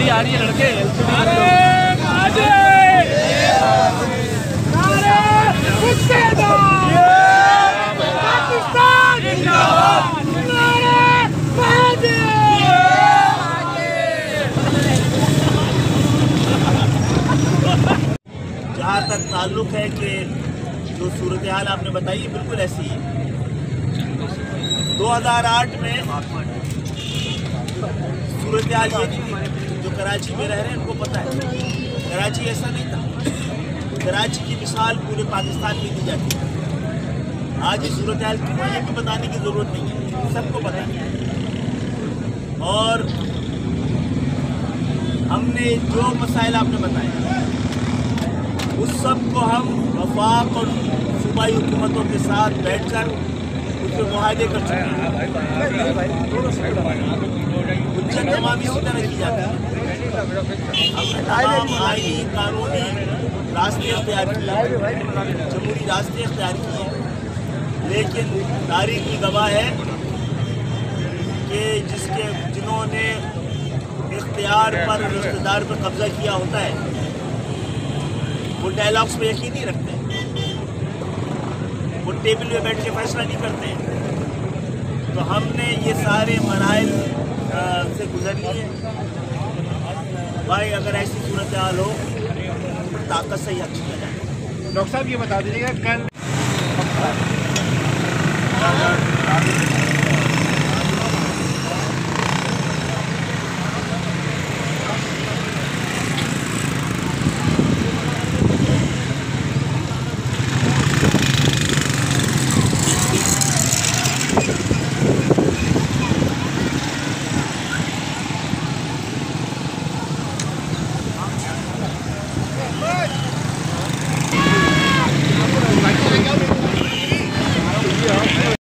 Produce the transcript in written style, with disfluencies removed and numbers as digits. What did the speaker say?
गाड़ी आ रही है लड़के। जहाँ तक ताल्लुक है कि जो सूरत हाल आपने बताई है बिल्कुल ऐसी है। 2008 में सूरत हाल ये थी, जो कराची में रह रहे हैं उनको पता है कराची ऐसा नहीं था। कराची की मिसाल पूरे पाकिस्तान में दी जाती है। आज ये सूरत हाल क्यों है ये भी बताने की ज़रूरत नहीं है, सबको पता है। और हमने जो मसाइल आपने बताए उस सब को हम वफाक और सूबाई हुकूमतों के साथ बैठकर उसके मुआहदे कर चुके हैं। हुज्जत तमामी इसी तरह की जाती है। हमने तमाम आईनी कानूनी रास्ते अख्तियार किए, जमहूरी रास्ते अख्तियार किए, लेकिन तारीख की गवाह है कि जिन्होंने इख्तियार पर इख्तिदार पर कब्जा किया होता है वो डायलॉग्स पे यकीन नहीं रखते, वो टेबल पे बैठ के फैसला नहीं करते हैं। तो हमने ये सारे मराइल से गुजरनी है भाई। अगर ऐसी सूरत हाल हो तो ताकत से ही हक किया जाए। डॉक्टर साहब ये बता दीजिएगा कल